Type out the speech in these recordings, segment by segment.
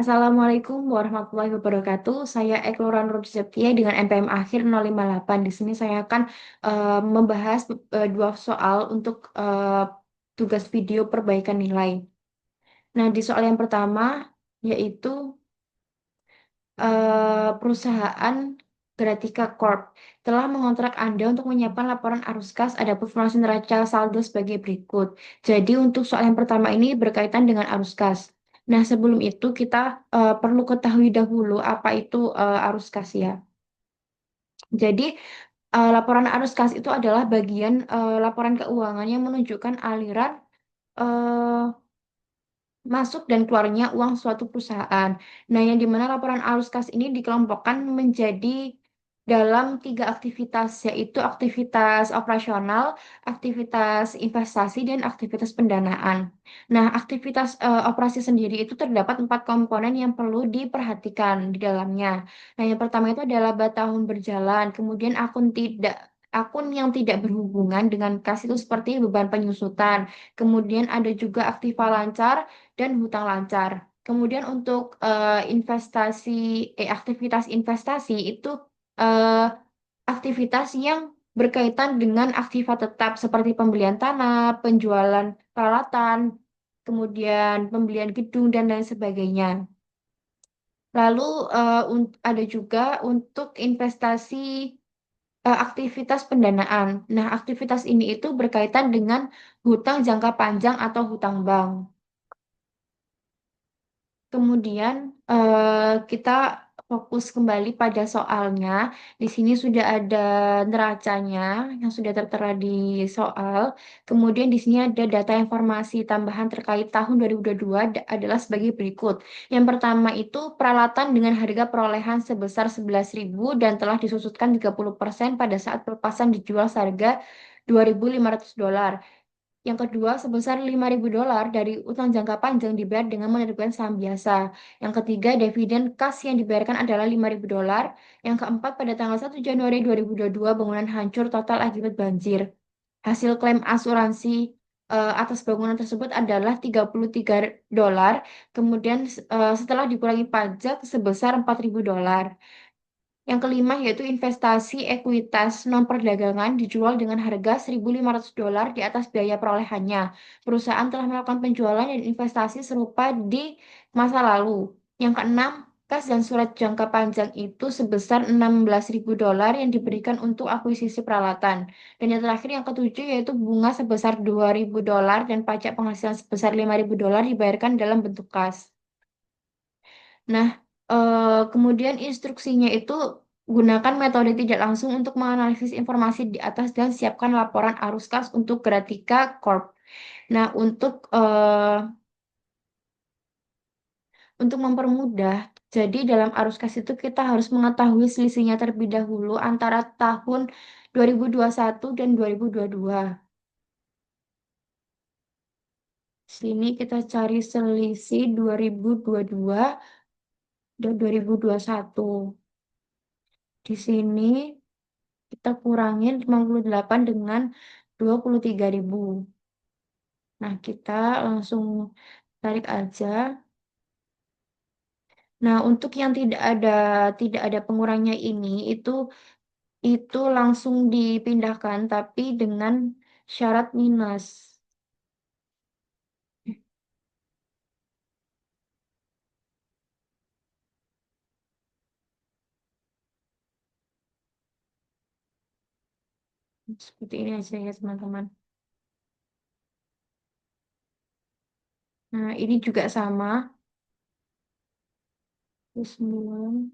Assalamualaikum warahmatullahi wabarakatuh. Saya Eko Nur Septia dengan NPM akhir 058. Di sini saya akan membahas dua soal untuk tugas video perbaikan nilai. Nah, di soal yang pertama yaitu perusahaan Gratica Corp telah mengontrak Anda untuk menyiapkan laporan arus kas. Ada informasi neraca saldo sebagai berikut. Jadi untuk soal yang pertama ini berkaitan dengan arus kas. Nah, sebelum itu kita perlu ketahui dahulu apa itu arus kas ya. Jadi laporan arus kas itu adalah bagian laporan keuangan yang menunjukkan aliran eh, masuk dan keluarnya uang suatu perusahaan. Nah, yang dimana laporan arus kas ini dikelompokkan menjadi dalam tiga aktivitas, yaitu aktivitas operasional, aktivitas investasi, dan aktivitas pendanaan. Nah, aktivitas operasi sendiri itu terdapat empat komponen yang perlu diperhatikan di dalamnya. Nah, yang pertama itu adalah tahun berjalan, kemudian akun yang tidak berhubungan dengan kas itu seperti beban penyusutan. Kemudian ada juga aktiva lancar dan hutang lancar. Kemudian untuk aktivitas investasi itu eh, aktivitas yang berkaitan dengan aktiva tetap seperti pembelian tanah, penjualan peralatan, kemudian pembelian gedung dan lain sebagainya. Lalu ada juga untuk investasi aktivitas pendanaan. Nah, aktivitas ini itu berkaitan dengan hutang jangka panjang atau hutang bank. Kemudian kita fokus kembali pada soalnya. Di sini sudah ada neracanya yang sudah tertera di soal. Kemudian di sini ada data informasi tambahan terkait tahun 2022 adalah sebagai berikut. Yang pertama itu peralatan dengan harga perolehan sebesar 11.000 dan telah disusutkan 30% pada saat pelepasan dijual seharga $2.500. Yang kedua, sebesar $5.000 dari utang jangka panjang dibayar dengan menerbitkan saham biasa. Yang ketiga, dividen kas yang dibayarkan adalah $5.000. Yang keempat, pada tanggal 1 Januari 2022, bangunan hancur total akibat banjir. Hasil klaim asuransi atas bangunan tersebut adalah $33. Kemudian setelah dikurangi pajak sebesar $4.000. Yang kelima yaitu investasi ekuitas non-perdagangan dijual dengan harga $1.500 di atas biaya perolehannya. Perusahaan telah melakukan penjualan dan investasi serupa di masa lalu. Yang keenam, kas dan surat jangka panjang itu sebesar $16.000 yang diberikan untuk akuisisi peralatan. Dan yang terakhir yang ketujuh yaitu bunga sebesar $2.000 dan pajak penghasilan sebesar $5.000 dibayarkan dalam bentuk kas. Nah, kemudian instruksinya itu gunakan metode tidak langsung untuk menganalisis informasi di atas dan siapkan laporan arus kas untuk Gratica Corp. Nah, untuk mempermudah, jadi dalam arus kas itu kita harus mengetahui selisihnya terlebih dahulu antara tahun 2021 dan 2022. Sini kita cari selisih 2022 dan 2021. Di sini kita kurangin 58 dengan 23.000. Nah, kita langsung tarik aja. Nah, untuk yang tidak ada pengurangnya ini itu langsung dipindahkan tapi dengan syarat minus. Seperti ini aja ya, teman-teman. Nah, ini juga sama. Terus 9.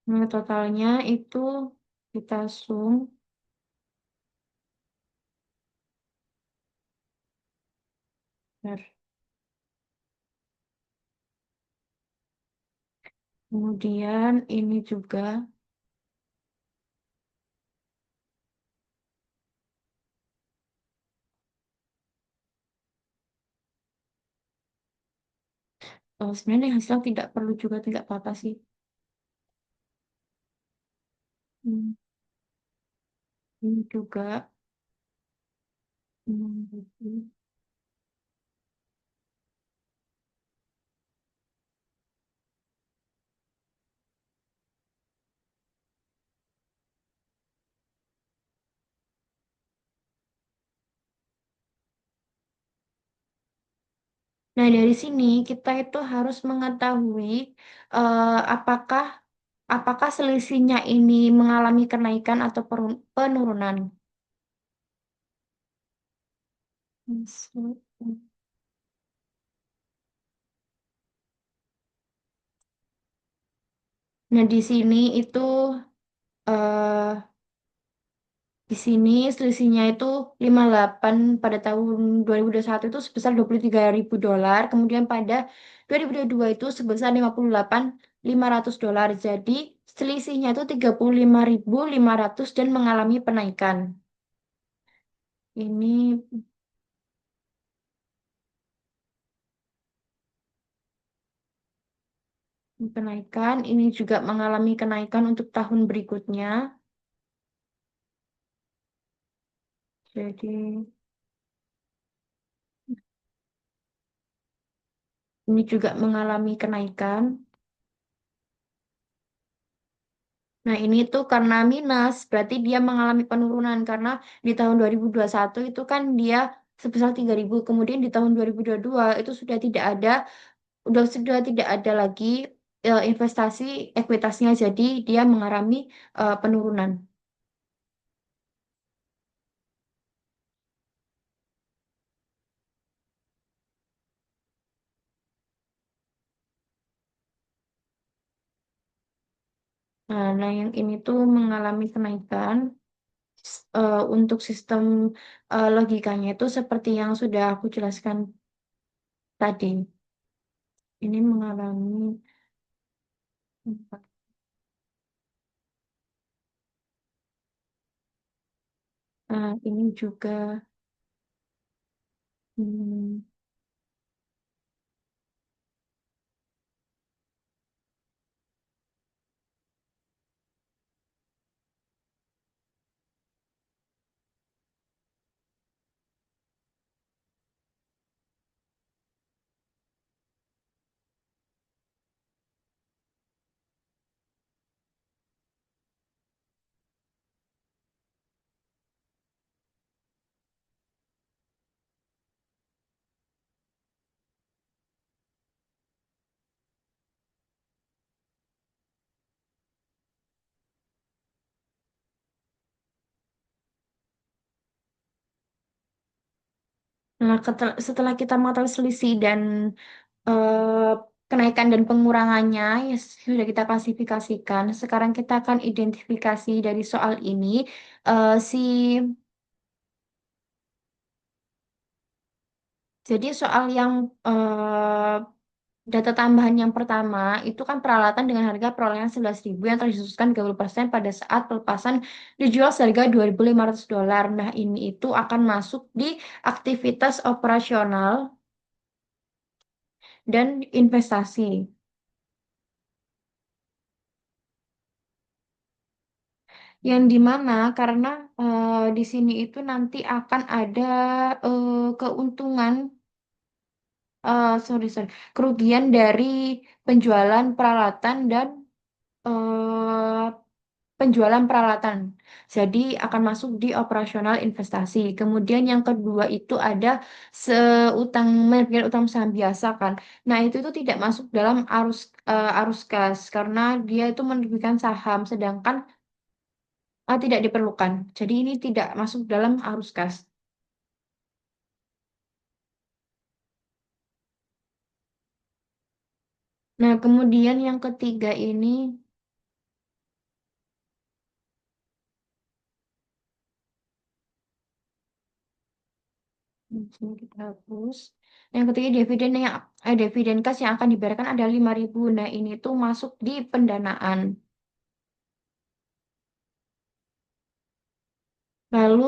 Nah, totalnya itu kita sum. Bentar. Kemudian ini juga. Sebenarnya hasil tidak perlu juga, tidak apa-apa sih. Hmm, ini juga. Nah, dari sini kita itu harus mengetahui apakah selisihnya ini mengalami kenaikan atau penurunan. Nah, di sini itu eh di sini selisihnya itu 58 pada tahun 2021 itu sebesar 23.000 dolar, kemudian pada 2022 itu sebesar 58.500 dolar. Jadi selisihnya itu 35.500 dan mengalami penaikan. Ini kenaikan, ini juga mengalami kenaikan untuk tahun berikutnya. Jadi ini juga mengalami kenaikan. Nah, ini tuh karena minus, berarti dia mengalami penurunan karena di tahun 2021 itu kan dia sebesar 3.000, kemudian di tahun 2022 itu sudah tidak ada lagi investasi ekuitasnya, jadi dia mengalami penurunan. Nah, yang ini tuh mengalami kenaikan. Untuk sistem logikanya itu seperti yang sudah aku jelaskan tadi. Ini mengalami ini juga hmm, nah, setelah kita mengetahui selisih dan eh, kenaikan dan pengurangannya ya sudah kita klasifikasikan. Sekarang kita akan identifikasi dari soal ini si jadi soal yang data tambahan yang pertama itu kan peralatan dengan harga perolehan 11.000 yang telah dikhususkan 30% pada saat pelepasan dijual seharga 2.500 dolar. Nah, ini itu akan masuk di aktivitas operasional dan investasi. Yang dimana karena di sini itu nanti akan ada keuntungan, sorry, kerugian dari penjualan peralatan dan eh, penjualan peralatan. Jadi akan masuk di operasional investasi. Kemudian yang kedua itu ada manajemen utang saham biasa kan. Nah, itu tuh tidak masuk dalam arus kas karena dia itu menerbitkan saham sedangkan tidak diperlukan. Jadi ini tidak masuk dalam arus kas. Nah, kemudian yang ketiga ini sini kita hapus. Yang ketiga dividen kas yang akan dibayarkan ada 5.000. Nah, ini tuh masuk di pendanaan. Lalu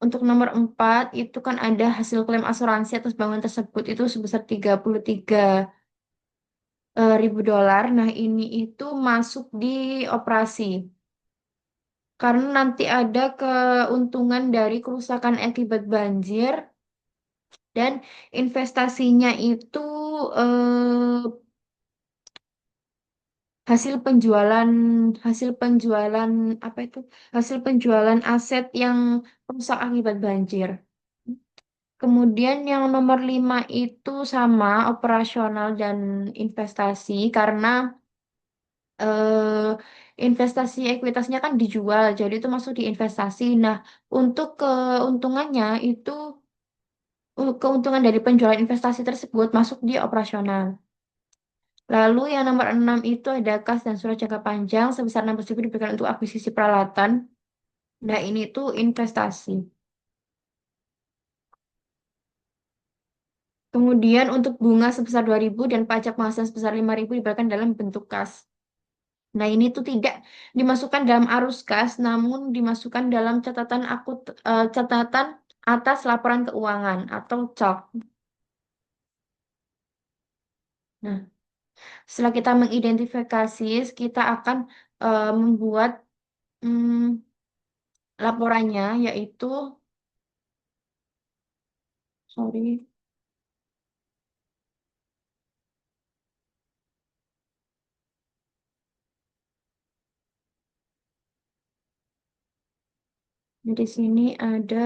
untuk nomor 4 itu kan ada hasil klaim asuransi atas bangunan tersebut itu sebesar 33.000 dolar. Nah, ini itu masuk di operasi. karena nanti ada keuntungan dari kerusakan akibat banjir dan investasinya itu eh, hasil penjualan hasil penjualan apa itu hasil penjualan aset yang rusak akibat banjir. Kemudian yang nomor 5 itu sama operasional dan investasi karena eh, investasi ekuitasnya kan dijual, jadi itu masuk di investasi. Nah, untuk keuntungannya itu keuntungan dari penjualan investasi tersebut masuk di operasional. Lalu yang nomor 6 itu ada kas dan surat jangka panjang sebesar 16.000 diberikan untuk akuisisi peralatan. Nah, ini tuh investasi. Kemudian untuk bunga sebesar 2.000 dan pajak penghasilan sebesar 5.000 diberikan dalam bentuk kas. Nah, ini tuh tidak dimasukkan dalam arus kas, namun dimasukkan dalam catatan atas laporan keuangan atau COK. Nah, setelah kita mengidentifikasi, kita akan membuat mm, laporannya, yaitu, sorry, di sini ada,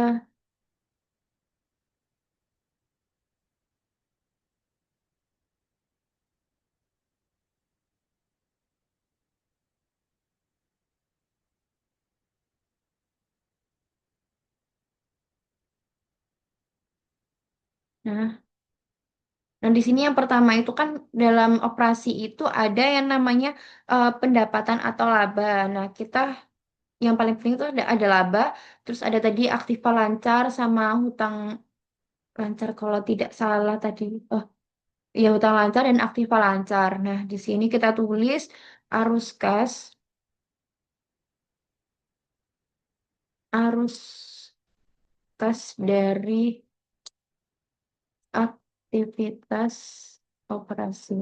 nah, di sini yang pertama itu kan dalam operasi itu ada yang namanya pendapatan atau laba. Nah, kita yang paling penting itu ada laba, terus ada tadi aktiva lancar sama hutang lancar kalau tidak salah tadi. Oh, ya hutang lancar dan aktiva lancar. Nah, di sini kita tulis arus kas, arus kas dari aktivitas operasi.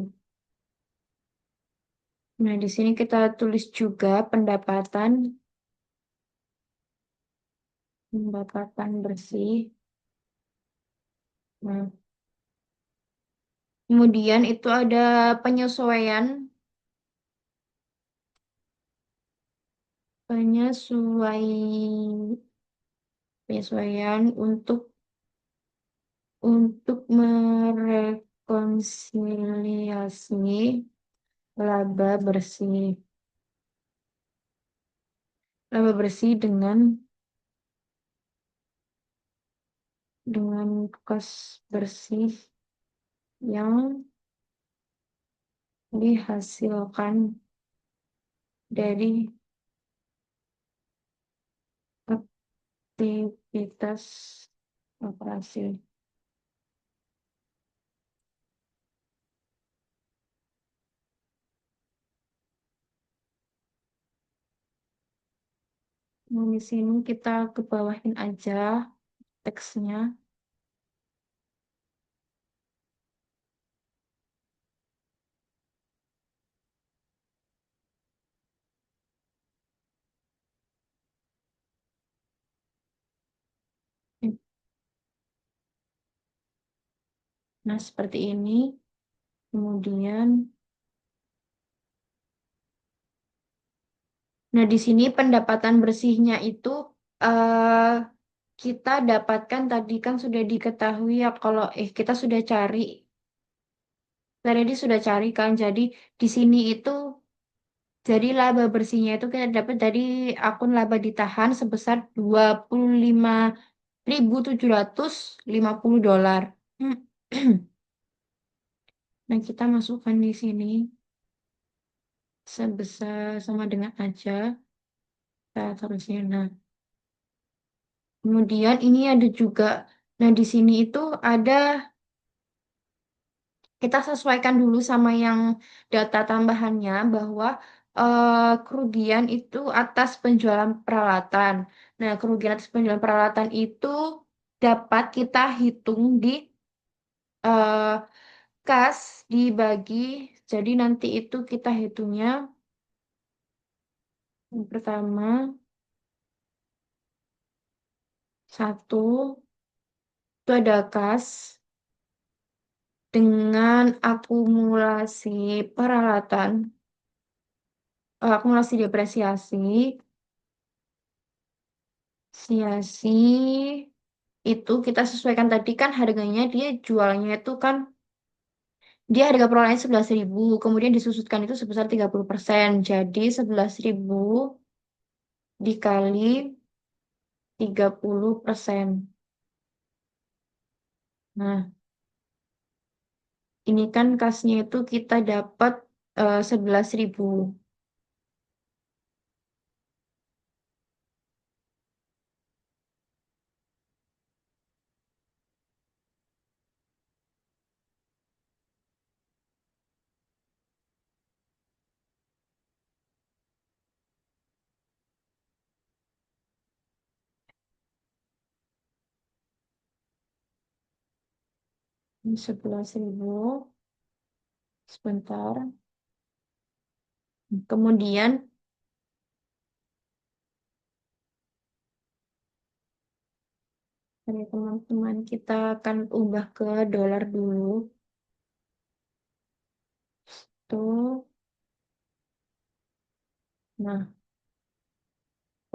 Nah, di sini kita tulis juga pendapatan bersih. Nah, kemudian itu ada penyesuaian, penyesuaian, penyesuaian untuk merekonsiliasi laba bersih, laba bersih dengan kos bersih yang dihasilkan dari aktivitas operasi. Nah, di sini kita ke bawahin aja teksnya. Nah, seperti ini. Kemudian, nah di sini pendapatan bersihnya itu eh kita dapatkan tadi kan sudah diketahui ya kalau kita sudah cari, tadi sudah cari kan. Jadi di sini itu jadi laba bersihnya itu kita dapat dari akun laba ditahan sebesar 25.750 dolar. Nah, kita masukkan di sini sebesar sama dengan aja. Kita terusnya. Nah, kemudian ini ada juga, nah di sini itu ada, kita sesuaikan dulu sama yang data tambahannya bahwa kerugian itu atas penjualan peralatan. Nah, kerugian atas penjualan peralatan itu dapat kita hitung di eh, kas dibagi. Jadi nanti itu kita hitungnya yang pertama. Satu, itu ada kas dengan akumulasi peralatan, akumulasi depresiasi, depresiasi itu kita sesuaikan tadi kan harganya dia jualnya itu kan dia harga perolehnya 11.000, kemudian disusutkan itu sebesar 30%. Jadi 11.000 dikali 30%. Nah, ini kan kasnya itu kita dapat 11.000. 11.000. Sebentar. Kemudian dari teman-teman kita akan ubah ke dolar dulu. Tuh. Nah,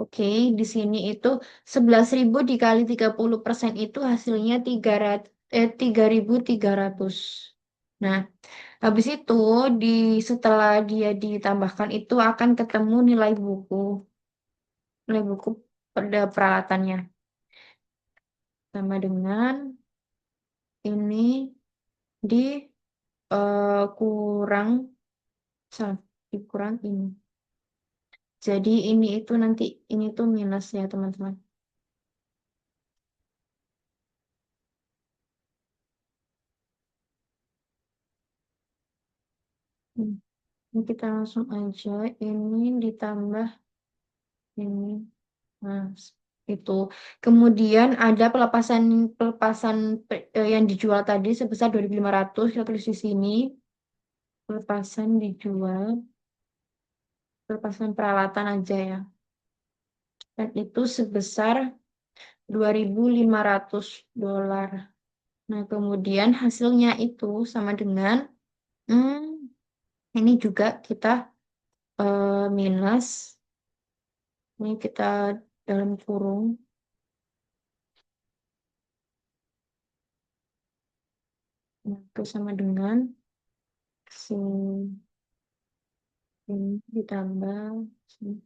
oke, di sini itu 11.000 dikali 30% itu hasilnya 3.300. Nah, habis itu setelah dia ditambahkan itu akan ketemu nilai buku pada peralatannya sama dengan ini kurang dikurang ini. Jadi ini itu nanti ini tuh minus ya teman-teman. Hmm. Ini kita langsung aja ini ditambah ini. Nah, itu. Kemudian ada pelepasan pelepasan yang dijual tadi sebesar 2.500 kita tulis di sini. Pelepasan dijual, pelepasan peralatan aja ya. Dan itu sebesar 2.500 dolar. Nah, kemudian hasilnya itu sama dengan hmm, ini juga kita minus. Ini kita dalam kurung. Nah, itu sama dengan si ini ditambah sini.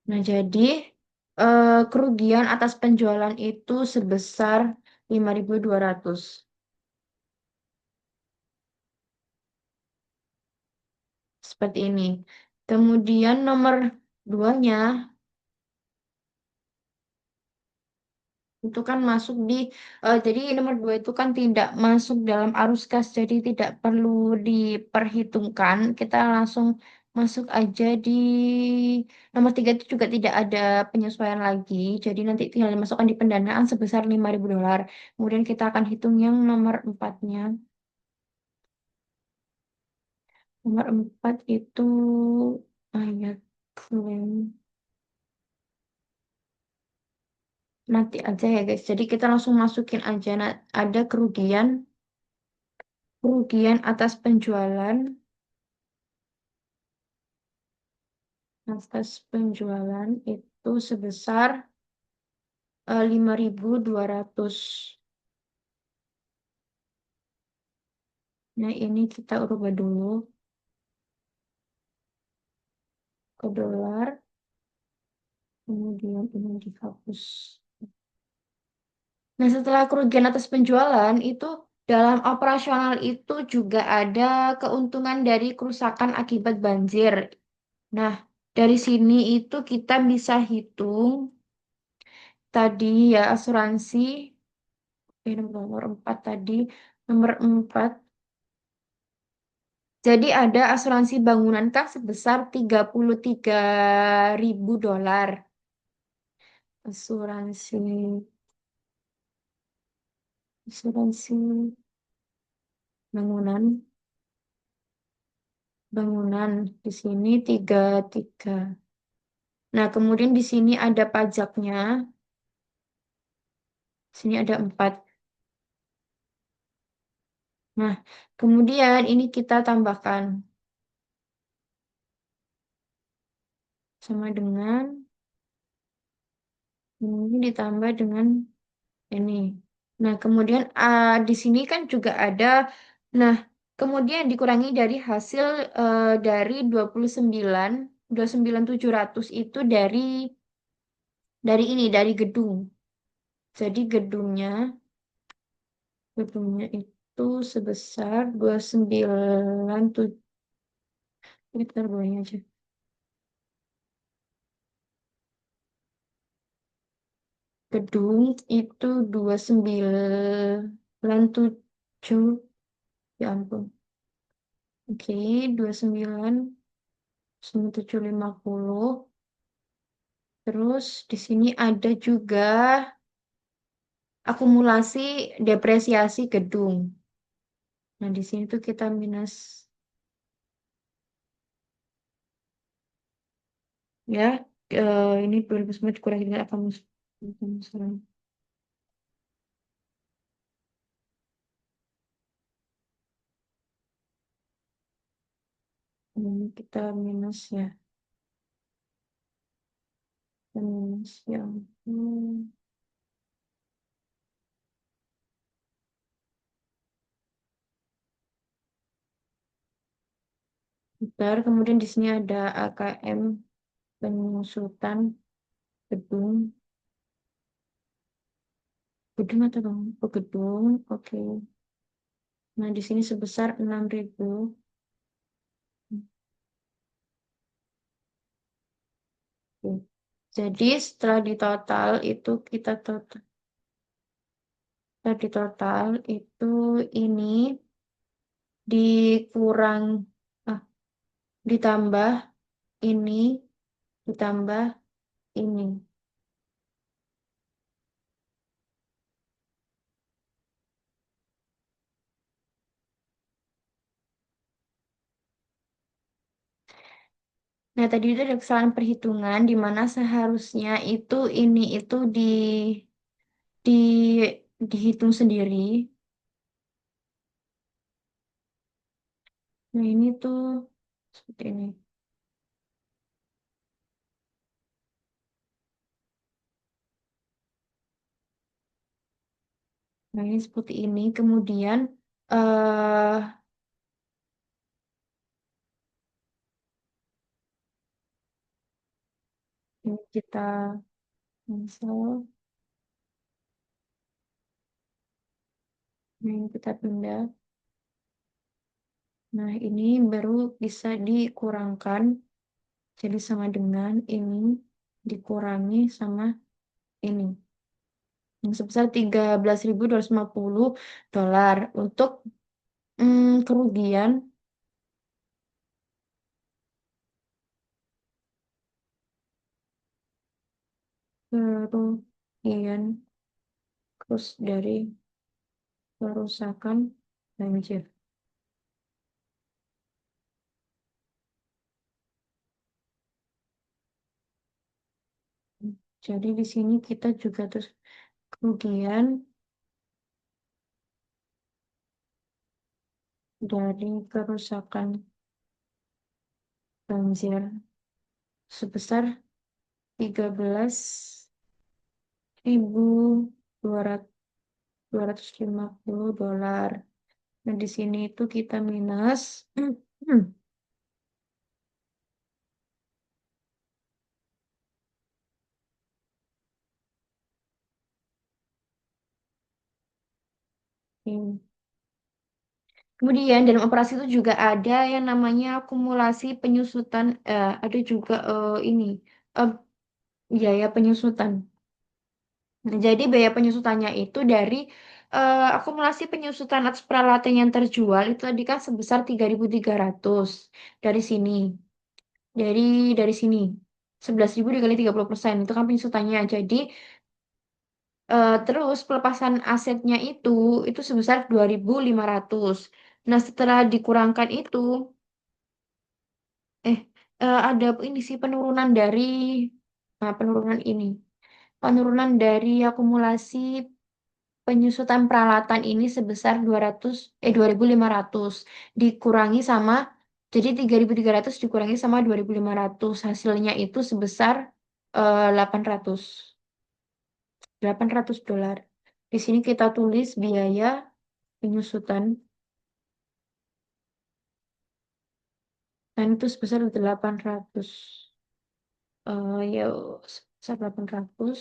Nah, jadi kerugian atas penjualan itu sebesar 5.200. Seperti ini. Kemudian nomor duanya itu kan masuk jadi nomor dua itu kan tidak masuk dalam arus kas, jadi tidak perlu diperhitungkan. Kita langsung masuk aja di nomor tiga itu juga tidak ada penyesuaian lagi. Jadi nanti tinggal dimasukkan di pendanaan sebesar 5.000 dolar. Kemudian kita akan hitung yang nomor empatnya. Nomor empat itu ayat klaim. Nanti aja ya guys. Jadi kita langsung masukin aja. Nah, ada kerugian atas penjualan. Atas penjualan itu sebesar 5.200. Nah, ini kita ubah dulu ke dolar. Kemudian ini dihapus. Nah, setelah kerugian atas penjualan itu dalam operasional itu juga ada keuntungan dari kerusakan akibat banjir. Nah, dari sini itu kita bisa hitung tadi ya asuransi nomor 4 tadi. Nomor 4. Jadi ada asuransi bangunan kah sebesar 33.000 dolar. Asuransi asuransi bangunan bangunan di sini 33. Nah, kemudian di sini ada pajaknya. Sini ada 4. Nah, kemudian ini kita tambahkan sama dengan ini ditambah dengan ini. Nah, kemudian di sini kan juga ada, nah, kemudian dikurangi dari hasil dari 29.700 itu dari ini, dari gedung. Jadi gedungnya itu sebesar 29.700. Kita bolehnya aja. Gedung itu 29.700. Ya ampun. Oke, 29.750. Terus di sini ada juga akumulasi depresiasi gedung. Nah, di sini tuh kita minus ya, ini 2009 dikurangi dengan akumulasi. Ini kita minus ya, minus yang bentar. Kemudian di sini ada AKM penyusutan gedung. Gedung atau bang? Oh, gedung. Oke. Nah, di sini sebesar 6.000. Oke. Jadi setelah ditotal itu setelah ditotal itu ini dikurang ah, ditambah ini ditambah ini. Nah, tadi itu ada kesalahan perhitungan di mana seharusnya itu ini itu di dihitung sendiri. Nah, ini tuh seperti ini. Nah, ini seperti ini. Kemudian eh ini kita cancel. Nah, ini kita pindah. Nah, ini baru bisa dikurangkan. Jadi sama dengan ini dikurangi sama ini. Yang sebesar 13.250 dolar untuk kerugian kerugian terus dari kerusakan banjir. Jadi di sini kita juga terus kerugian dari kerusakan banjir sebesar 13.250 dolar. Nah, di sini itu kita minus ini. Kemudian dalam operasi itu juga ada yang namanya akumulasi penyusutan, ada juga ini eh, biaya penyusutan. Nah, jadi biaya penyusutannya itu dari akumulasi penyusutan atas peralatan yang terjual itu tadi kan sebesar 3.300 dari sini. Dari dari sini 11.000 dikali 30% itu kan penyusutannya. Jadi terus pelepasan asetnya itu sebesar 2.500. Nah, setelah dikurangkan itu eh ada ini sih penurunan dari penurunan dari akumulasi. penyusutan peralatan ini sebesar 2.500 dikurangi sama jadi 3.300 dikurangi sama 2.500 hasilnya itu sebesar 800 $800. Di sini kita tulis biaya penyusutan dan itu sebesar 800. Ya sebesar 800.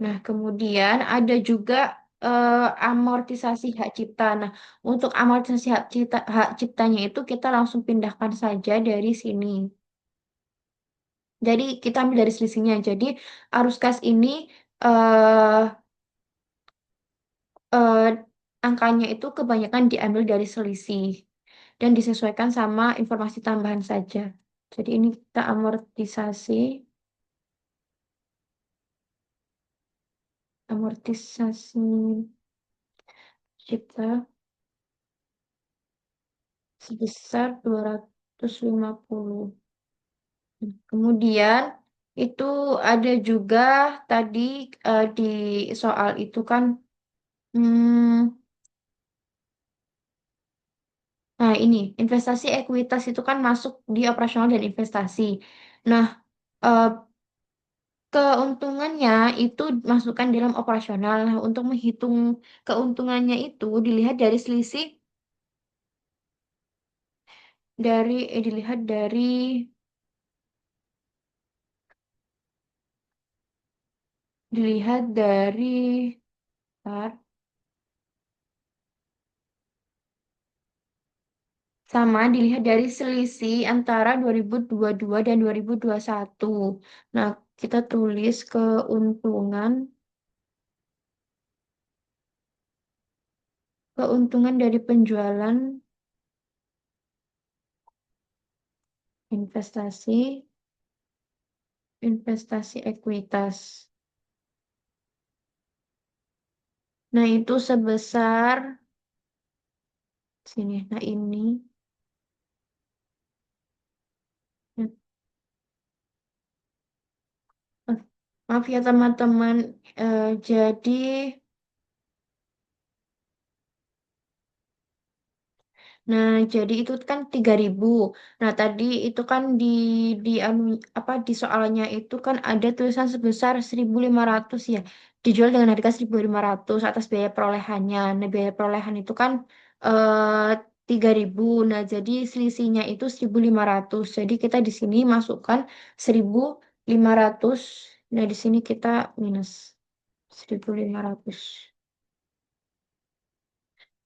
Nah, kemudian ada juga amortisasi hak cipta. Nah, untuk amortisasi hak ciptanya itu kita langsung pindahkan saja dari sini. Jadi kita ambil dari selisihnya. Jadi arus kas ini eh eh, angkanya itu kebanyakan diambil dari selisih dan disesuaikan sama informasi tambahan saja. Jadi ini kita amortisasi cipta sebesar 250. Kemudian itu ada juga tadi di soal itu kan, hmm, nah ini investasi ekuitas itu kan masuk di operasional dan investasi. Nah, eh, keuntungannya itu masukkan dalam operasional. Nah, untuk menghitung keuntungannya itu dilihat dari selisih dilihat dari bentar. Sama dilihat dari selisih antara 2022 dan 2021. Nah, kita tulis keuntungan dari penjualan investasi investasi ekuitas. Nah, itu sebesar sini. Nah, ini eh, maaf ya teman-teman. Jadi Nah, jadi itu kan 3.000. Nah, tadi itu kan apa di soalnya itu kan ada tulisan sebesar 1.500 ya. Dijual dengan harga 1.500 atas biaya perolehannya. Nah, biaya perolehan itu kan 3.000. Nah, jadi selisihnya itu 1.500. Jadi kita di sini masukkan 1.500. Nah, di sini kita minus 1.500.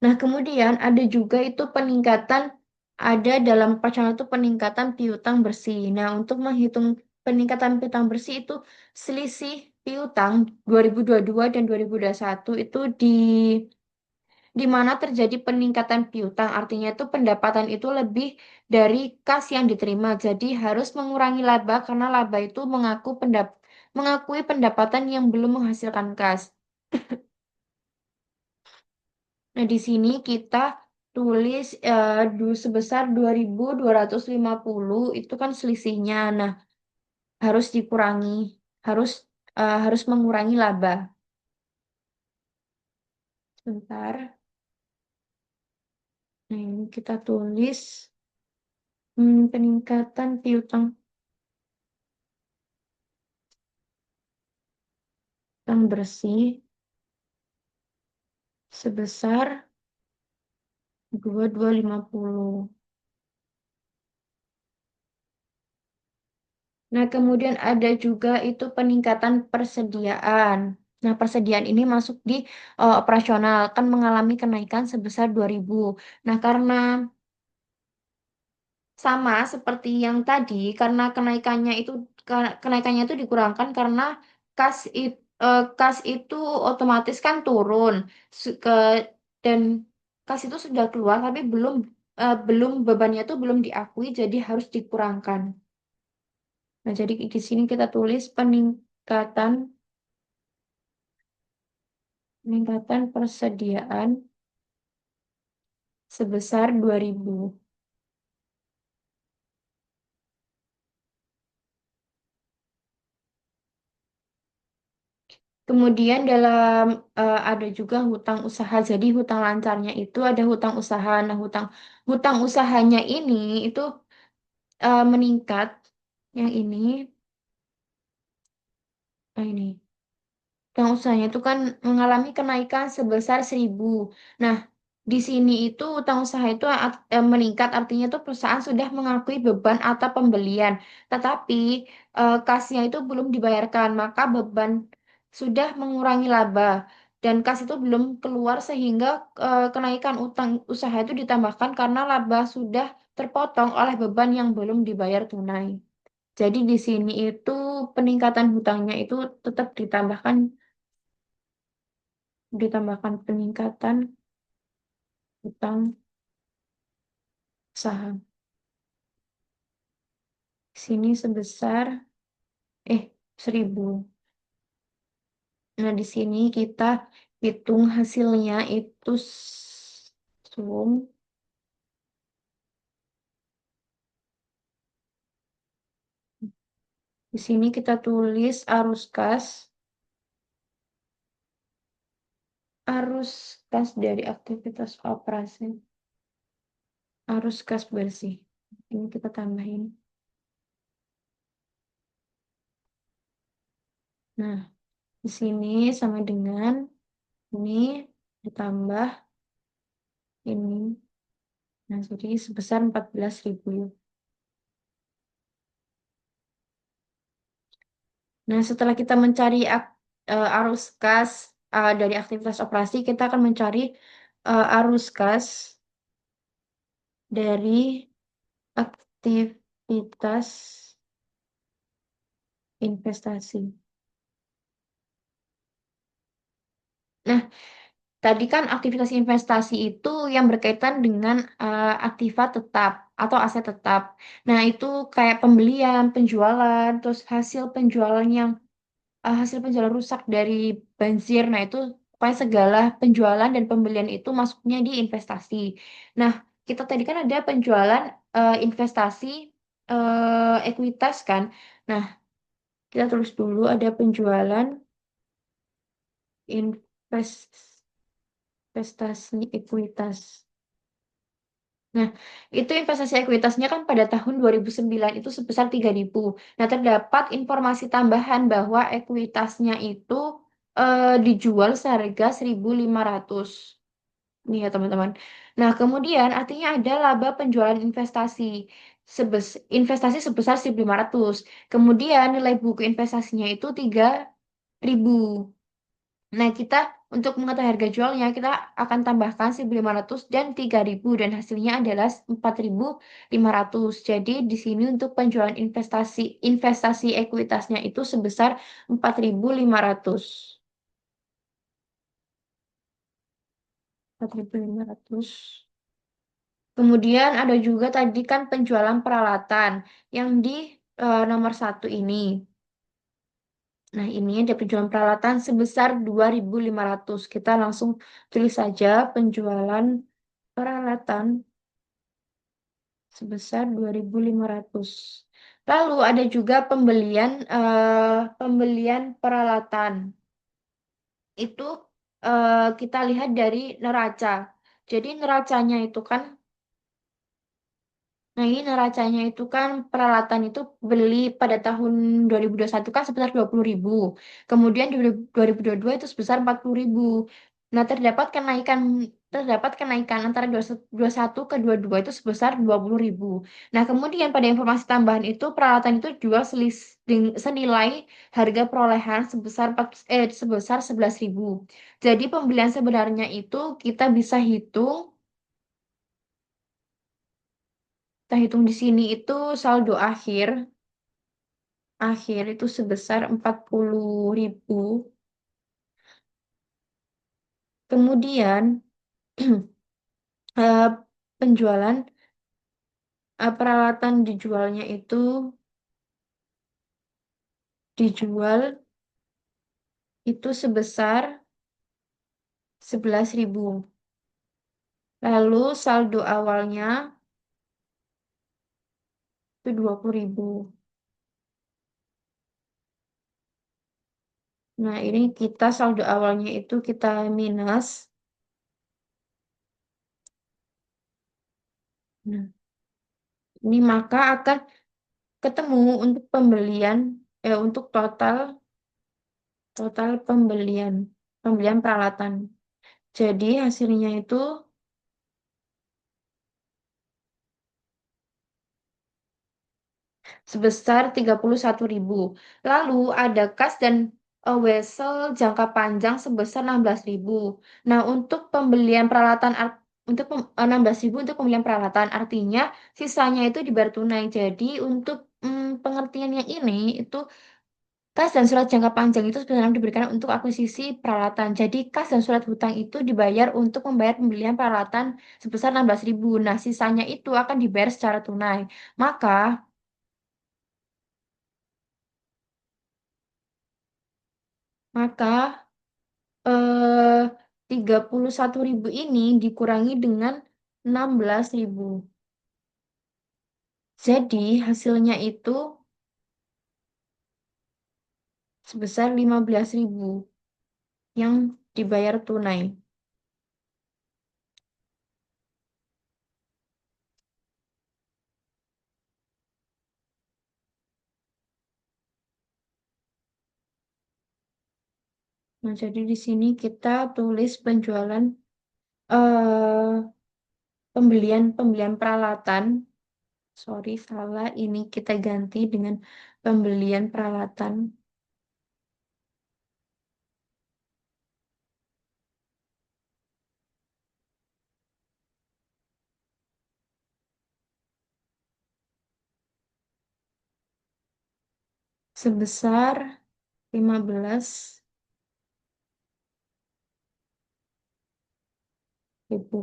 Nah, kemudian ada juga itu ada dalam operasional itu peningkatan piutang bersih. Nah, untuk menghitung peningkatan piutang bersih itu selisih piutang 2022 dan 2021 itu di mana terjadi peningkatan piutang. Artinya itu pendapatan itu lebih dari kas yang diterima. Jadi harus mengurangi laba karena laba itu mengakui pendapatan yang belum menghasilkan kas. Nah, di sini kita tulis sebesar 2.250 itu kan selisihnya. Nah, harus dikurangi, harus harus mengurangi laba. Sebentar. Nah, ini kita tulis peningkatan piutang bersih sebesar 2.250. Nah, kemudian ada juga itu peningkatan persediaan. Nah, persediaan ini masuk di operasional kan mengalami kenaikan sebesar 2.000. Nah, karena sama seperti yang tadi, karena kenaikannya itu dikurangkan karena kas itu otomatis kan turun Se- ke dan kas itu sudah keluar tapi belum bebannya itu belum diakui jadi harus dikurangkan. Nah, jadi di sini kita tulis peningkatan persediaan sebesar 2.000. Kemudian dalam ada juga hutang usaha. Jadi hutang lancarnya itu ada hutang usaha. Nah, hutang hutang usahanya ini itu meningkat. Yang ini. Yang usahanya itu kan mengalami kenaikan sebesar 1.000. Nah, di sini itu utang usaha itu meningkat, artinya itu perusahaan sudah mengakui beban atau pembelian. Tetapi kasnya itu belum dibayarkan, maka beban sudah mengurangi laba. Dan kas itu belum keluar sehingga kenaikan utang usaha itu ditambahkan karena laba sudah terpotong oleh beban yang belum dibayar tunai. Jadi di sini itu peningkatan hutangnya itu tetap ditambahkan peningkatan utang saham. Sini sebesar 1.000. Nah, di sini kita hitung hasilnya itu sum. Di sini kita tulis arus kas dari aktivitas operasi, arus kas bersih. Ini kita tambahin. Nah, di sini sama dengan ini ditambah ini. Nah, jadi sebesar 14.000. Nah, setelah kita mencari arus kas dari aktivitas operasi, kita akan mencari arus kas dari aktivitas investasi. Nah, tadi kan aktivitas investasi itu yang berkaitan dengan aktiva tetap atau aset tetap. Nah, itu kayak pembelian, penjualan, terus hasil penjualan rusak dari banjir. Nah, itu pokoknya segala penjualan dan pembelian itu masuknya di investasi. Nah, kita tadi kan ada penjualan investasi ekuitas kan. Nah, kita tulis dulu ada penjualan investasi ekuitas. Nah, itu investasi ekuitasnya kan pada tahun 2009 itu sebesar 3.000. Nah, terdapat informasi tambahan bahwa ekuitasnya itu dijual seharga 1.500. Nih ya, teman-teman. Nah, kemudian artinya ada laba penjualan investasi sebesar 1.500. Kemudian nilai buku investasinya itu 3.000. Nah, kita untuk mengetahui harga jualnya, kita akan tambahkan 1.500 dan 3.000 dan hasilnya adalah 4.500. Jadi di sini untuk penjualan investasi investasi ekuitasnya itu sebesar 4.500. 4.500. Kemudian ada juga tadi kan penjualan peralatan yang di nomor satu ini. Nah, ini ada penjualan peralatan sebesar 2.500. Kita langsung tulis saja penjualan peralatan sebesar 2.500. Lalu ada juga pembelian peralatan. Itu kita lihat dari neraca. Jadi neracanya itu kan, nah ini neracanya itu kan peralatan itu beli pada tahun 2021 kan sebesar 20.000. Kemudian di 2022 itu sebesar 40.000. Nah, terdapat kenaikan antara 21 ke 22 itu sebesar 20.000. Nah, kemudian pada informasi tambahan itu peralatan itu jual senilai harga perolehan sebesar 11.000. Jadi pembelian sebenarnya itu kita hitung di sini itu saldo akhir itu sebesar 40.000. Kemudian eh, penjualan peralatan dijual itu sebesar 11.000. Lalu saldo awalnya itu 20.000. Nah, ini kita saldo awalnya itu kita minus. Nah, ini maka akan ketemu untuk pembelian, untuk total total pembelian peralatan. Jadi hasilnya itu sebesar 31.000. Lalu ada kas dan wesel jangka panjang sebesar 16.000. Nah, untuk pembelian peralatan 16.000 untuk pembelian peralatan artinya sisanya itu dibayar tunai. Jadi untuk pengertian yang ini itu kas dan surat jangka panjang itu sebenarnya diberikan untuk akuisisi peralatan. Jadi kas dan surat hutang itu dibayar untuk membayar pembelian peralatan sebesar 16.000. Nah, sisanya itu akan dibayar secara tunai. Maka maka 31.000 ini dikurangi dengan 16.000. Jadi hasilnya itu sebesar 15.000 yang dibayar tunai. Nah, jadi di sini kita tulis penjualan eh pembelian pembelian peralatan. Sorry, salah. Ini kita ganti dengan pembelian peralatan sebesar 15.000.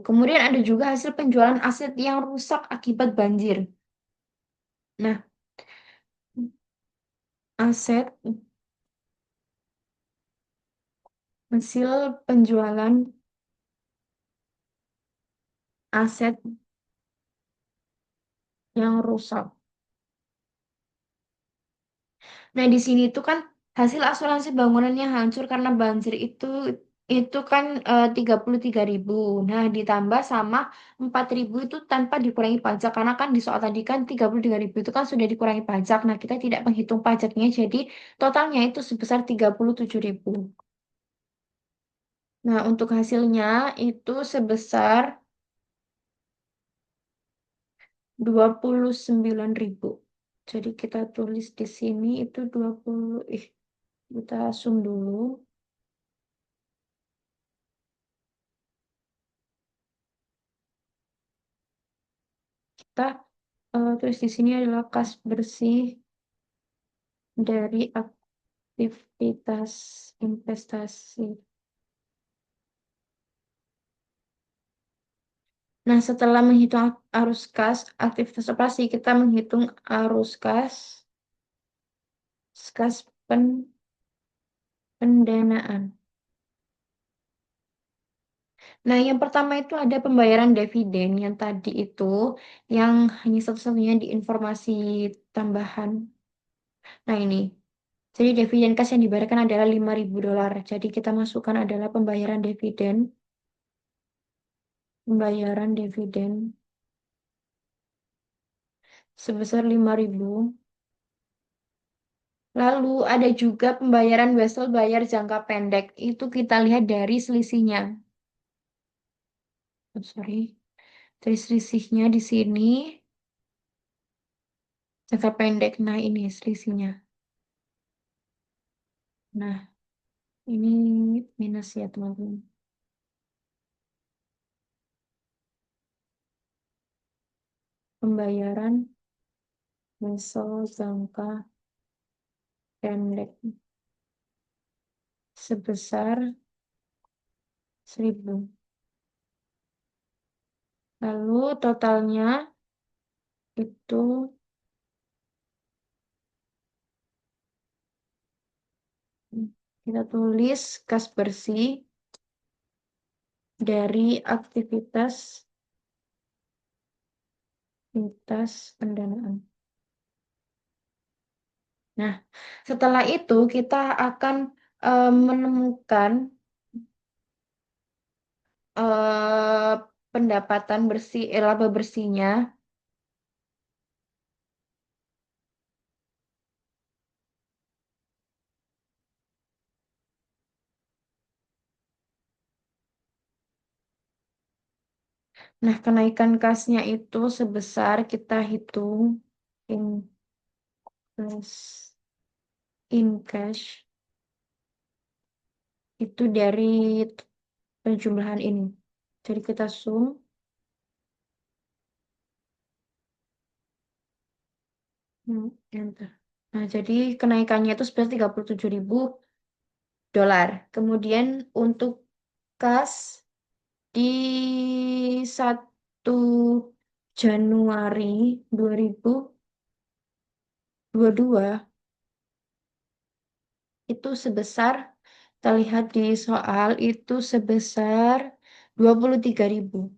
Kemudian ada juga hasil penjualan aset yang rusak akibat banjir. Nah, aset hasil penjualan aset yang rusak. Nah, di sini tuh kan hasil asuransi bangunan yang hancur karena banjir itu kan 33.000. Nah, ditambah sama 4.000 itu tanpa dikurangi pajak karena kan di soal tadi kan 33.000 itu kan sudah dikurangi pajak. Nah, kita tidak menghitung pajaknya jadi totalnya itu sebesar 37.000. Nah, untuk hasilnya itu sebesar 29.000. Jadi kita tulis di sini itu 20, kita zoom dulu. Kita tulis di sini adalah kas bersih dari aktivitas investasi. Nah, setelah menghitung arus kas, aktivitas operasi, kita menghitung arus kas pendanaan. Nah, yang pertama itu ada pembayaran dividen yang tadi itu, yang hanya satu-satunya di informasi tambahan. Nah, ini. Jadi dividen kas yang dibayarkan adalah 5.000 dolar. Jadi kita masukkan adalah pembayaran dividen sebesar 5.000. Lalu ada juga pembayaran wesel bayar jangka pendek. Itu kita lihat dari selisihnya. Oh, sorry. Dari selisihnya di sini jangka pendek. Nah, ini selisihnya. Nah, ini minus ya, teman-teman. Pembayaran wesel jangka pendek sebesar 1.000. Lalu totalnya itu kita tulis kas bersih dari aktivitas pendanaan. Nah, setelah itu kita akan menemukan eh, pendapatan bersih, laba bersihnya. Nah, kenaikan kasnya itu sebesar kita hitung in cash, in cash itu dari penjumlahan ini. Jadi kita sum, enter. Nah, jadi kenaikannya itu sebesar 37.000 dolar. Kemudian untuk kas di 1 Januari 2022 itu sebesar, kita lihat di soal itu sebesar 23.000.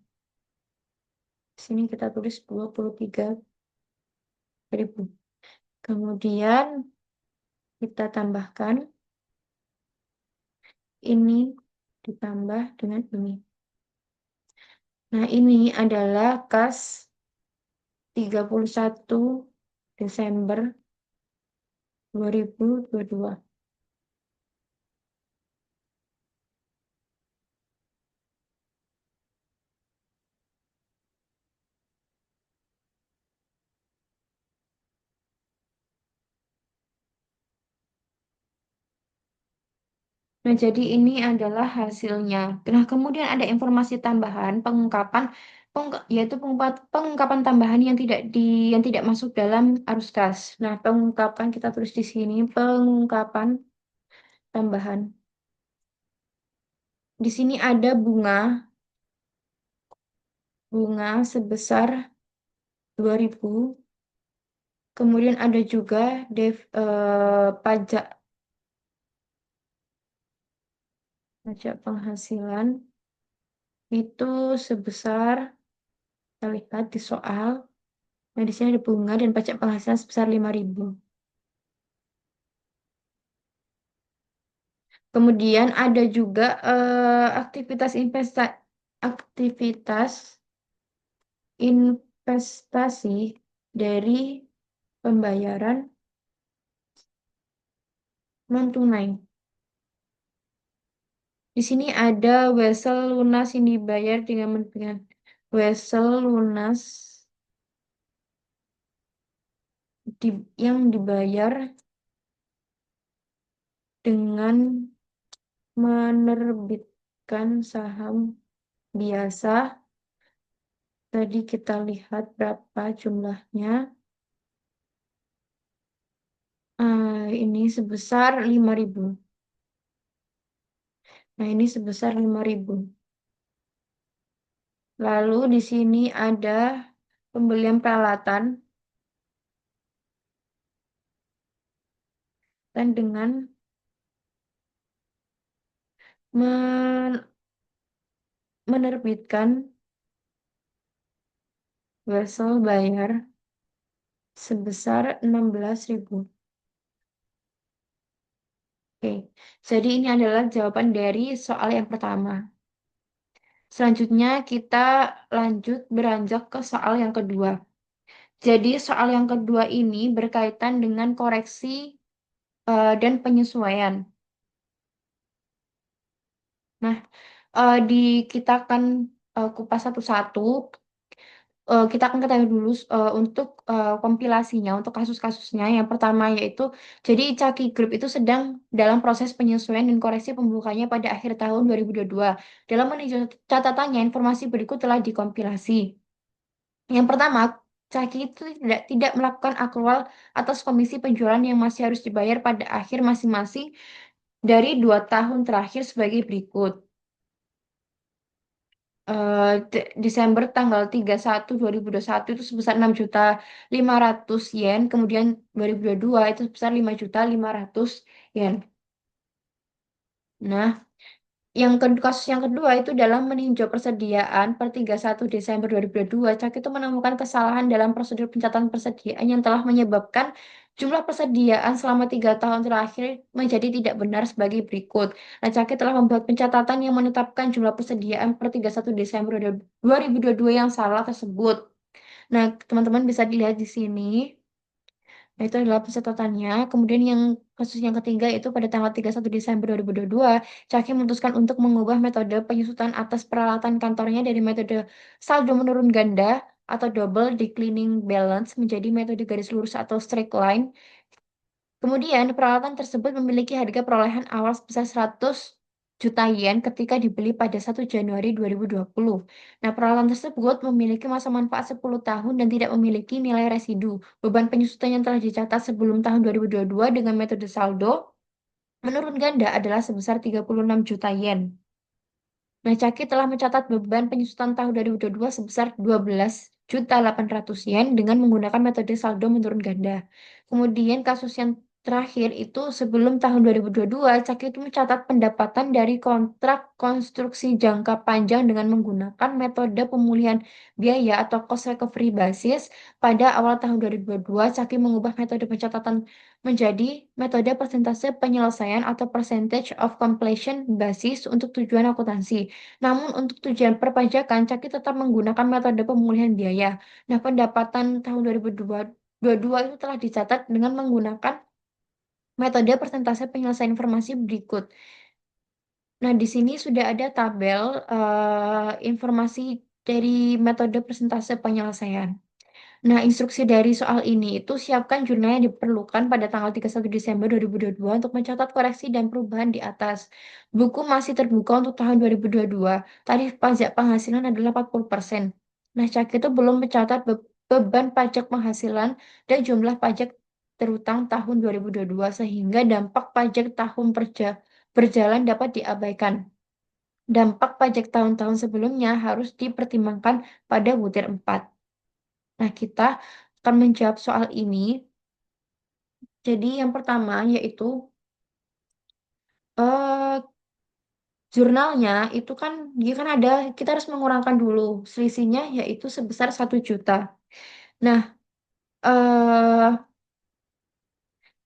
Sini kita tulis 23.000. Kemudian kita tambahkan ini ditambah dengan ini. Nah, ini adalah kas 31 Desember 2022. Nah, jadi ini adalah hasilnya. Nah, kemudian ada informasi tambahan pengungkapan yaitu pengungkapan tambahan yang tidak masuk dalam arus kas. Nah, pengungkapan kita tulis di sini pengungkapan tambahan. Di sini ada bunga sebesar 2.000. Kemudian ada juga pajak pajak penghasilan itu sebesar, kita lihat di soal. Nah, di sini ada bunga dan pajak penghasilan sebesar 5.000. Kemudian ada juga aktivitas investasi dari pembayaran non tunai. Di sini ada wesel lunas yang dibayar dengan wesel lunas yang dibayar dengan menerbitkan saham biasa. Tadi kita lihat berapa jumlahnya. Ini sebesar 5.000. Nah, ini sebesar 5.000. Lalu di sini ada pembelian peralatan dan dengan menerbitkan wesel bayar sebesar 16.000. Oke, jadi ini adalah jawaban dari soal yang pertama. Selanjutnya kita lanjut beranjak ke soal yang kedua. Jadi soal yang kedua ini berkaitan dengan koreksi dan penyesuaian. Nah, kita akan kupas satu-satu. Kita akan ketahui dulu untuk kompilasinya, untuk kasus-kasusnya. Yang pertama yaitu, jadi Caki Group itu sedang dalam proses penyesuaian dan koreksi pembukaannya pada akhir tahun 2022. Dalam menuju catatannya, informasi berikut telah dikompilasi. Yang pertama, Caki itu tidak melakukan akrual atas komisi penjualan yang masih harus dibayar pada akhir masing-masing dari 2 tahun terakhir sebagai berikut. Desember tanggal 31 2021 itu sebesar 6.500.000 yen, kemudian 2022 itu sebesar 5.500.000 yen. Nah, Kasus yang kedua itu dalam meninjau persediaan per 31 Desember 2022, Cak itu menemukan kesalahan dalam prosedur pencatatan persediaan yang telah menyebabkan jumlah persediaan selama 3 tahun terakhir menjadi tidak benar sebagai berikut. Nah, Cak telah membuat pencatatan yang menetapkan jumlah persediaan per 31 Desember 2022 yang salah tersebut. Nah, teman-teman bisa dilihat di sini. Nah, itu adalah pencatatannya. Kemudian kasus yang ketiga itu pada tanggal 31 Desember 2022, Caki memutuskan untuk mengubah metode penyusutan atas peralatan kantornya dari metode saldo menurun ganda atau double declining balance menjadi metode garis lurus atau straight line. Kemudian, peralatan tersebut memiliki harga perolehan awal sebesar 100 juta yen ketika dibeli pada 1 Januari 2020. Nah, peralatan tersebut memiliki masa manfaat 10 tahun dan tidak memiliki nilai residu. Beban penyusutan yang telah dicatat sebelum tahun 2022 dengan metode saldo menurun ganda adalah sebesar 36 juta yen. Nah, Caki telah mencatat beban penyusutan tahun 2022 sebesar 12.800 yen dengan menggunakan metode saldo menurun ganda. Kemudian kasus yang terakhir itu sebelum tahun 2022, Caki itu mencatat pendapatan dari kontrak konstruksi jangka panjang dengan menggunakan metode pemulihan biaya atau cost recovery basis. Pada awal tahun 2022, Caki mengubah metode pencatatan menjadi metode persentase penyelesaian atau percentage of completion basis untuk tujuan akuntansi. Namun untuk tujuan perpajakan, Caki tetap menggunakan metode pemulihan biaya. Nah, pendapatan tahun 2022 itu telah dicatat dengan menggunakan metode persentase penyelesaian informasi berikut. Nah, di sini sudah ada tabel informasi dari metode persentase penyelesaian. Nah, instruksi dari soal ini itu siapkan jurnal yang diperlukan pada tanggal 31 Desember 2022 untuk mencatat koreksi dan perubahan di atas. Buku masih terbuka untuk tahun 2022. Tarif pajak penghasilan adalah 40%. Nah, Cak itu belum mencatat beban pajak penghasilan dan jumlah pajak terutang tahun 2022 sehingga dampak pajak tahun berjalan dapat diabaikan. Dampak pajak tahun-tahun sebelumnya harus dipertimbangkan pada butir 4. Nah, kita akan menjawab soal ini. Jadi yang pertama yaitu eh jurnalnya itu kan dia kan ada kita harus mengurangkan dulu selisihnya yaitu sebesar 1 juta. Nah, eh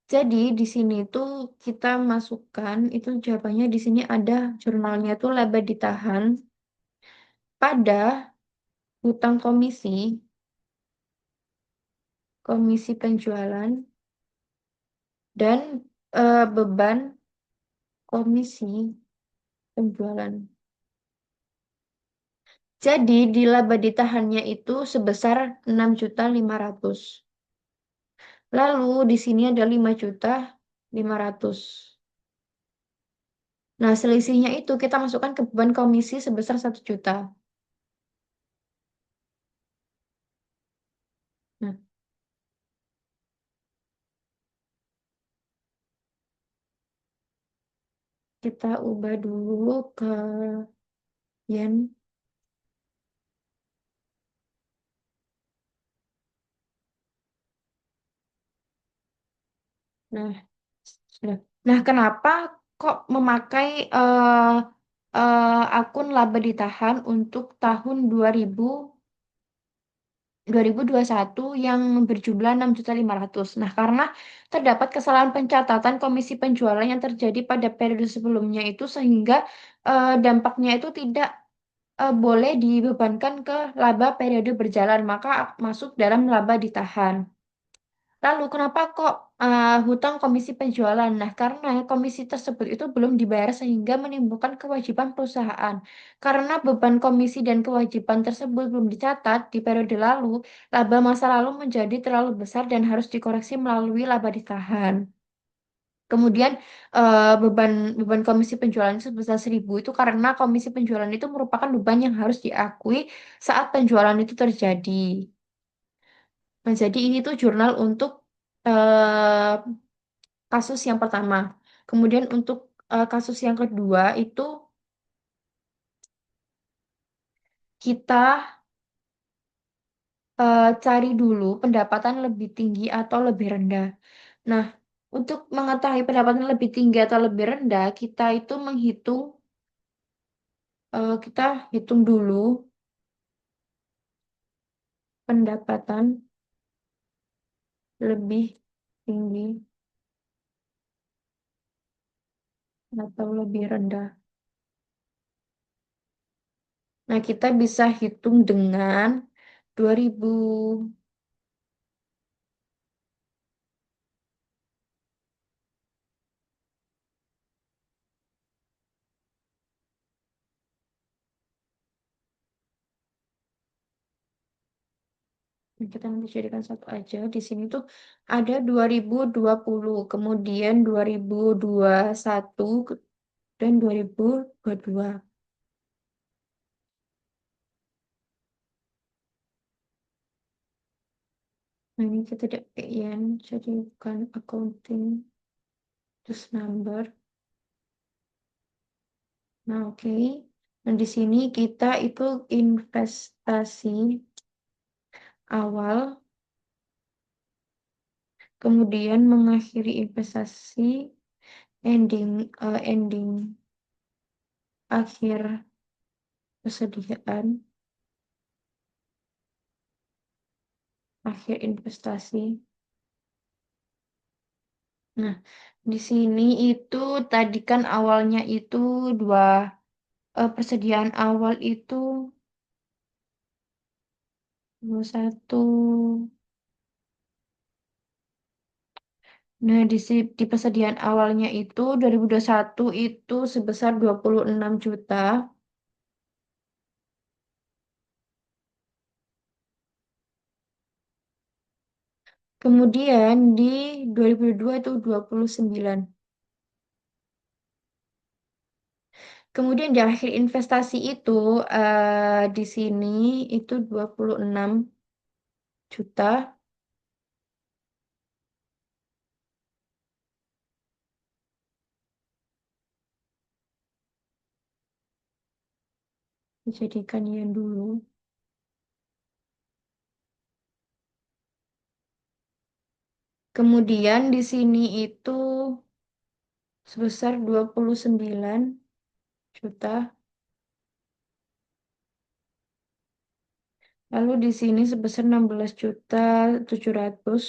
jadi di sini tuh kita masukkan itu jawabannya di sini ada jurnalnya tuh laba ditahan pada hutang komisi penjualan dan beban komisi penjualan. Jadi di laba ditahannya itu sebesar 6.500.000. Lalu di sini ada 5.500.000. Nah, selisihnya itu kita masukkan ke beban komisi sebesar 1 juta. Nah, kita ubah dulu ke yen. Nah, sudah. Nah, kenapa kok memakai akun laba ditahan untuk tahun 2021 yang berjumlah 6.500.000. Nah, karena terdapat kesalahan pencatatan komisi penjualan yang terjadi pada periode sebelumnya itu sehingga dampaknya itu tidak boleh dibebankan ke laba periode berjalan, maka masuk dalam laba ditahan. Lalu kenapa kok hutang komisi penjualan? Nah, karena komisi tersebut itu belum dibayar sehingga menimbulkan kewajiban perusahaan. Karena beban komisi dan kewajiban tersebut belum dicatat di periode lalu, laba masa lalu menjadi terlalu besar dan harus dikoreksi melalui laba ditahan. Kemudian beban beban komisi penjualan sebesar 1.000 itu karena komisi penjualan itu merupakan beban yang harus diakui saat penjualan itu terjadi. Nah, jadi ini tuh jurnal untuk eh, kasus yang pertama. Kemudian untuk kasus yang kedua itu kita cari dulu pendapatan lebih tinggi atau lebih rendah. Nah, untuk mengetahui pendapatan lebih tinggi atau lebih rendah, kita itu menghitung Kita hitung dulu pendapatan lebih tinggi atau lebih rendah. Nah, kita bisa hitung dengan 2000. Nah, kita nanti jadikan satu aja. Di sini tuh ada 2020, kemudian 2021 dan 2022. Nah, ini kita tidak PIN, jadi bukan accounting, terus number. Nah, oke. Nah, di sini kita itu investasi awal, kemudian mengakhiri investasi, ending akhir persediaan, akhir investasi. Nah, di sini itu tadi kan awalnya itu dua, persediaan awal itu 21. Nah, di persediaan awalnya itu 2021 itu sebesar 26 juta. Kemudian di 2022 itu 29. Kemudian di akhir investasi itu di sini itu 26 juta. Dijadikan yen dulu. Kemudian di sini itu sebesar 29 juta. Lalu di sini sebesar 16 juta 700.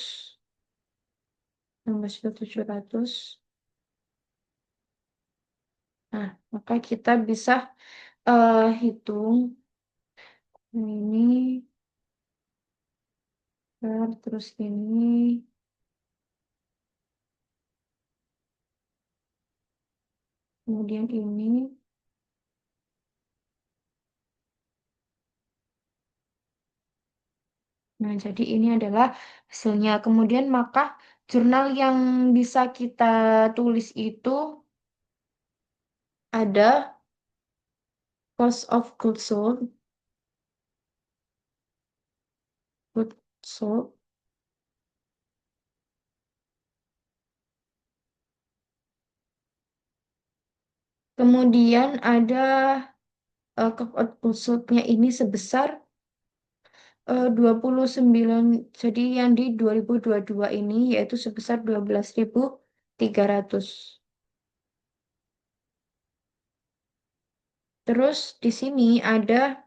16 juta 700. Nah, maka kita bisa hitung ini terus ini, kemudian ini. Nah, jadi ini adalah hasilnya. Kemudian maka jurnal yang bisa kita tulis itu ada cost of goods sold, goods sold. Kemudian ada cost of goods sold-nya ini sebesar 29, jadi yang di 2022 ini yaitu sebesar 12.300. Terus di sini ada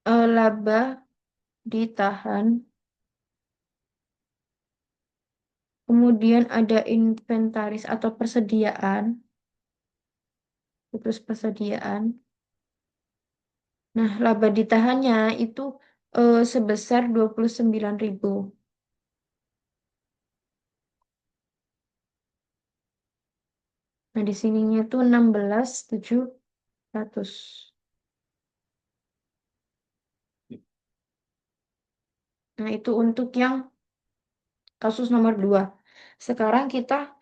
laba ditahan, kemudian ada inventaris atau persediaan, terus persediaan. Nah, laba ditahannya itu sebesar 29.000. Nah, di sininya tuh 16.700. Nah, itu untuk yang kasus nomor 2. Sekarang kita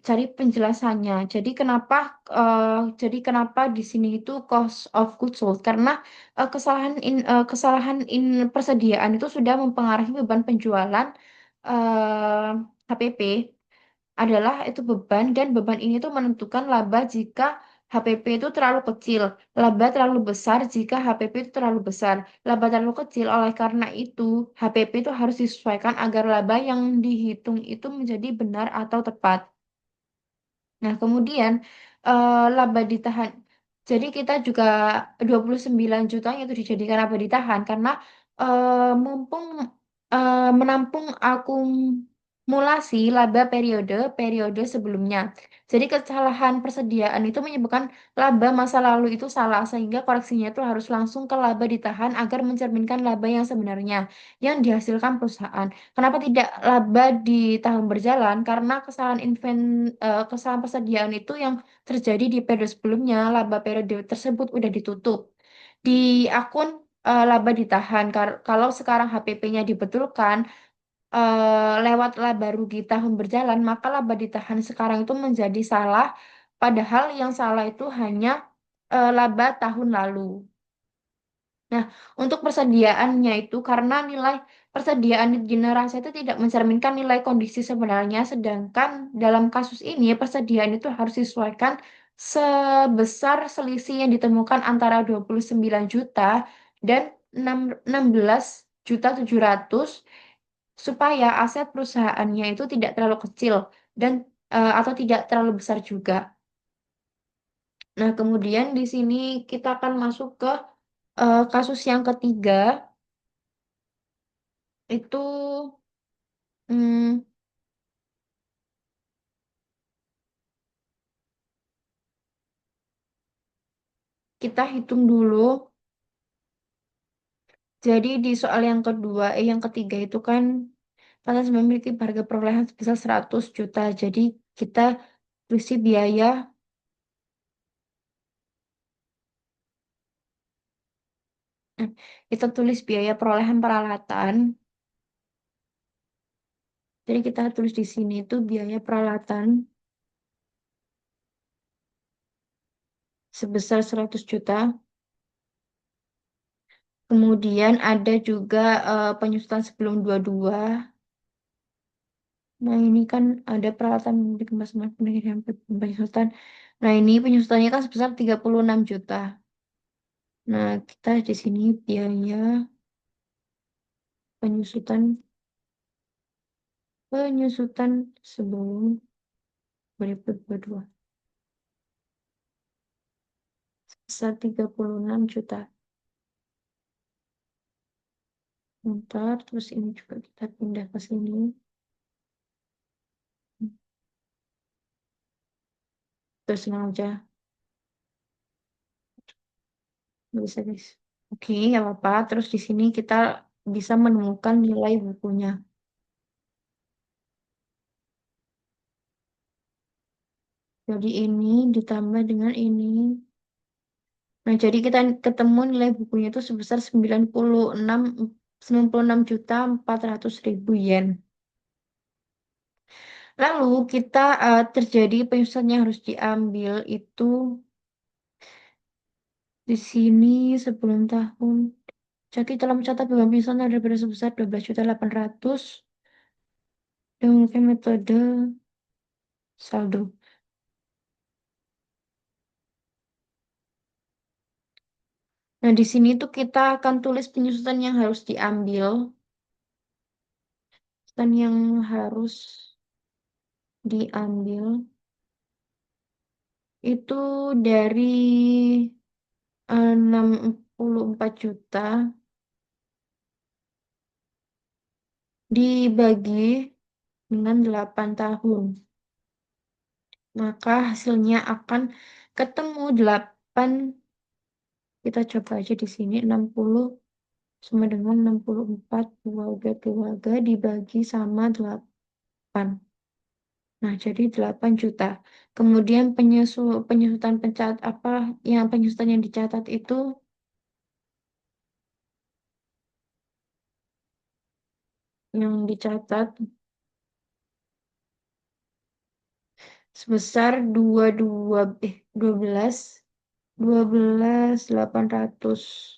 cari penjelasannya. Jadi kenapa di sini itu cost of goods sold? Karena kesalahan persediaan itu sudah mempengaruhi beban penjualan eh, HPP adalah itu beban, dan beban ini tuh menentukan laba jika HPP itu terlalu kecil, laba terlalu besar jika HPP itu terlalu besar, laba terlalu kecil. Oleh karena itu, HPP itu harus disesuaikan agar laba yang dihitung itu menjadi benar atau tepat. Nah, kemudian laba ditahan. Jadi kita juga 29 jutanya itu dijadikan laba ditahan karena mumpung menampung akumulasi laba periode sebelumnya. Jadi kesalahan persediaan itu menyebabkan laba masa lalu itu salah sehingga koreksinya itu harus langsung ke laba ditahan agar mencerminkan laba yang sebenarnya yang dihasilkan perusahaan. Kenapa tidak laba di tahun berjalan? Karena kesalahan persediaan itu yang terjadi di periode sebelumnya, laba periode tersebut udah ditutup. Di akun laba ditahan, kalau sekarang HPP-nya dibetulkan lewat laba rugi tahun berjalan, maka laba ditahan sekarang itu menjadi salah, padahal yang salah itu hanya laba tahun lalu. Nah, untuk persediaannya itu karena nilai persediaan di neraca itu tidak mencerminkan nilai kondisi sebenarnya, sedangkan dalam kasus ini persediaan itu harus disesuaikan sebesar selisih yang ditemukan antara 29 juta dan 16 juta 700 supaya aset perusahaannya itu tidak terlalu kecil dan atau tidak terlalu besar juga. Nah, kemudian di sini kita akan masuk ke kasus yang ketiga itu hmm, kita hitung dulu. Jadi di soal yang kedua, yang ketiga itu kan Pantas memiliki harga perolehan sebesar 100 juta. Jadi kita isi biaya, eh, kita tulis biaya perolehan peralatan. Jadi kita tulis di sini itu biaya peralatan sebesar 100 juta. Kemudian ada juga penyusutan sebelum 22. Nah, ini kan ada peralatan dikemas dengan penyusutan. Nah, ini penyusutannya kan sebesar 36 juta. Nah, kita di sini biaya penyusutan penyusutan sebelum 2022 sebesar 36 juta. Bentar, terus ini juga kita pindah ke sini. Terus senang aja, nggak bisa guys. Oke, nggak apa-apa. Terus di sini kita bisa menemukan nilai bukunya. Jadi ini ditambah dengan ini. Nah, jadi kita ketemu nilai bukunya itu sebesar 96 juta 400 ribu yen. Lalu kita terjadi penyusutan yang harus diambil itu di sini sebelum tahun. Jadi telah mencatat beban penyusutan ada pada sebesar 12.800 dan menggunakan metode saldo. Nah, di sini tuh kita akan tulis penyusutan yang harus diambil, penyusutan yang harus diambil itu dari 64 juta dibagi dengan 8 tahun. Maka hasilnya akan ketemu 8. Kita coba aja di sini 60 sama dengan 64 keluarga dibagi sama 8. Nah, jadi 8 juta. Kemudian penyusutan pencat apa yang penyusutan yang dicatat itu yang dicatat sebesar 12.800.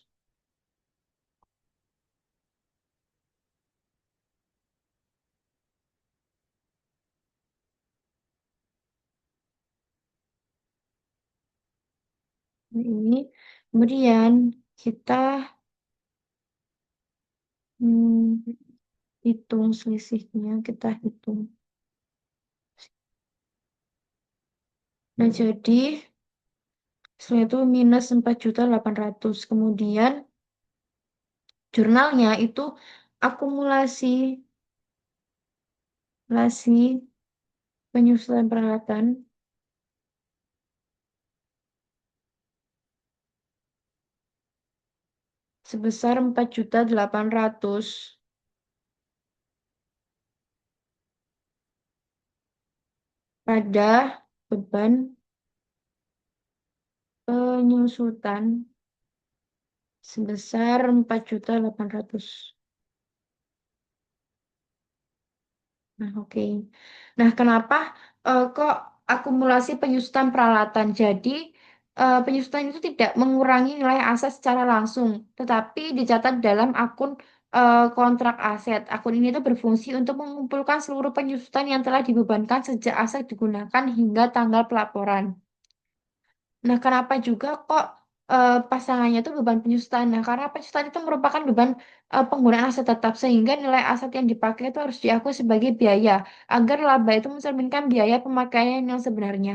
Nah, ini kemudian kita hmm, hitung selisihnya, kita hitung. Nah, jadi setelah itu minus 4.800.000. Kemudian jurnalnya itu akumulasi akumulasi penyusutan peralatan sebesar 4.800.000 pada beban penyusutan sebesar 4.800.000. Nah, oke. Nah, kenapa kok akumulasi penyusutan peralatan? Jadi, penyusutan itu tidak mengurangi nilai aset secara langsung, tetapi dicatat dalam akun kontrak aset. Akun ini itu berfungsi untuk mengumpulkan seluruh penyusutan yang telah dibebankan sejak aset digunakan hingga tanggal pelaporan. Nah, kenapa juga kok pasangannya itu beban penyusutan? Nah, karena penyusutan itu merupakan beban penggunaan aset tetap, sehingga nilai aset yang dipakai itu harus diakui sebagai biaya, agar laba itu mencerminkan biaya pemakaian yang sebenarnya.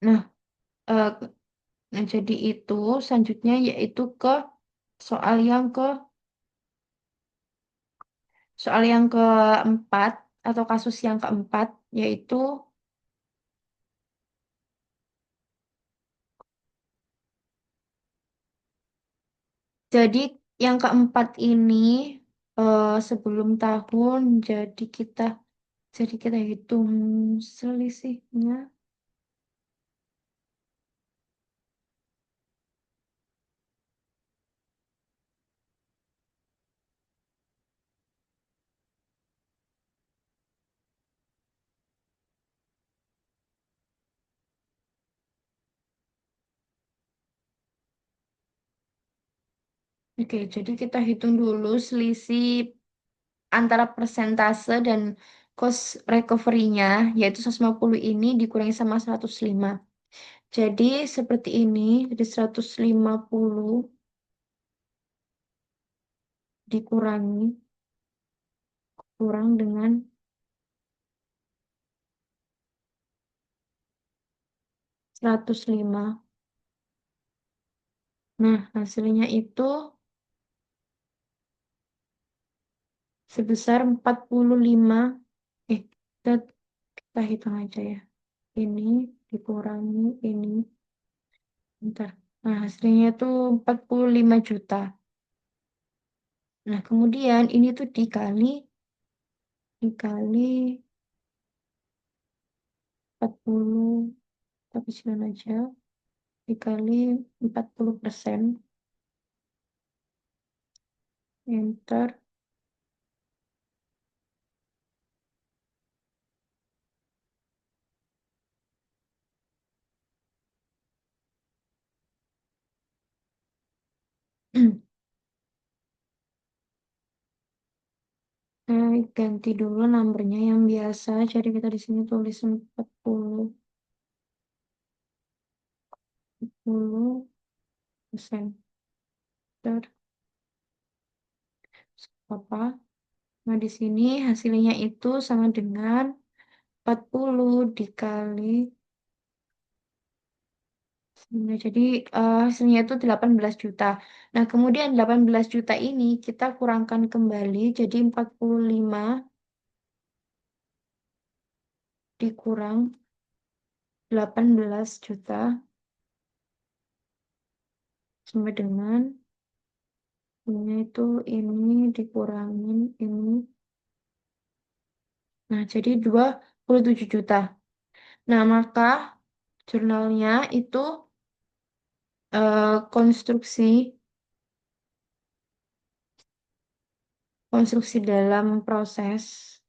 Nah, eh, nah jadi itu selanjutnya yaitu ke soal yang ke soal yang keempat atau kasus yang keempat, yaitu jadi yang keempat ini sebelum tahun, jadi kita hitung selisihnya. Oke, jadi kita hitung dulu selisih antara persentase dan cost recovery-nya, yaitu 150 ini dikurangi sama 105. Jadi seperti ini, jadi 150 dikurangi, kurang dengan 105. Nah, hasilnya itu sebesar 45. Eh, kita, kita hitung aja ya. Ini dikurangi ini. Bentar. Nah, hasilnya itu 45 juta. Nah, kemudian ini tuh dikali 40, tapi kecilin aja, dikali 40%, enter. Ganti dulu nomornya yang biasa. Jadi kita di sini tulis 40, 10%. Ter, apa? Nah, di sini hasilnya itu sama dengan 40 dikali. Nah, jadi hasilnya itu 18 juta. Nah, kemudian 18 juta ini kita kurangkan kembali jadi 45 dikurang 18 juta sama dengan ini itu ini dikurangin ini. Nah, jadi 27 juta. Nah, maka jurnalnya itu konstruksi konstruksi dalam proses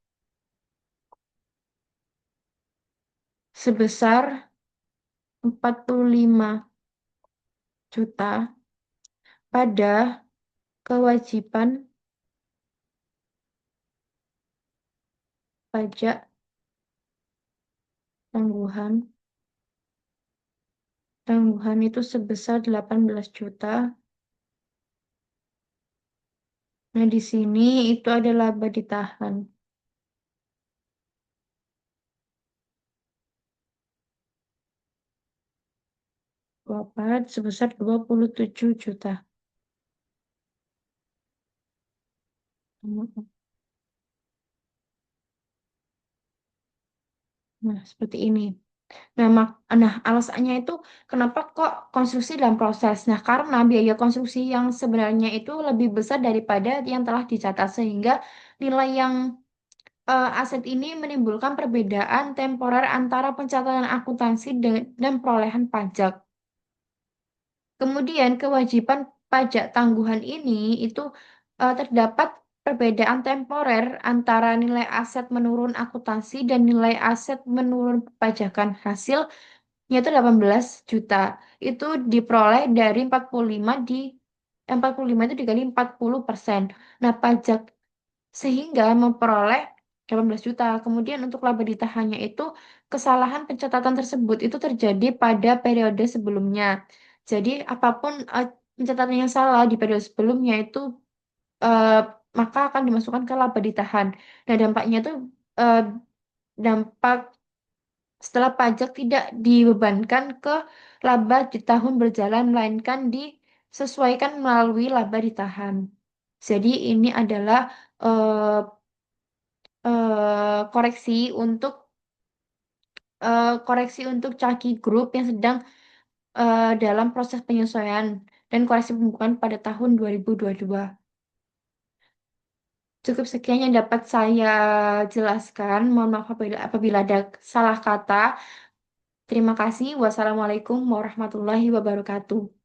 sebesar 45 juta pada kewajiban pajak tangguhan. Tangguhan itu sebesar 18 juta Nah, di sini itu ada laba ditahan. 24 sebesar 27 juta. Nah, seperti ini. Nah, alasannya itu kenapa kok konstruksi dalam proses? Nah, karena biaya konstruksi yang sebenarnya itu lebih besar daripada yang telah dicatat sehingga nilai yang aset ini menimbulkan perbedaan temporer antara pencatatan akuntansi dan perolehan pajak. Kemudian kewajiban pajak tangguhan ini itu terdapat perbedaan temporer antara nilai aset menurun akuntansi dan nilai aset menurun pajakan hasil yaitu 18 juta. Itu diperoleh dari 45 itu dikali 40%. Nah, pajak sehingga memperoleh 18 juta. Kemudian untuk laba ditahannya itu kesalahan pencatatan tersebut itu terjadi pada periode sebelumnya. Jadi apapun pencatatan yang salah di periode sebelumnya itu eh, maka akan dimasukkan ke laba ditahan. Nah, dampaknya itu eh, dampak setelah pajak tidak dibebankan ke laba di tahun berjalan melainkan disesuaikan melalui laba ditahan. Jadi ini adalah eh, koreksi untuk Caki Group yang sedang dalam proses penyesuaian dan koreksi pembukuan pada tahun 2022. Cukup sekian yang dapat saya jelaskan. Mohon maaf apabila ada salah kata. Terima kasih. Wassalamualaikum warahmatullahi wabarakatuh.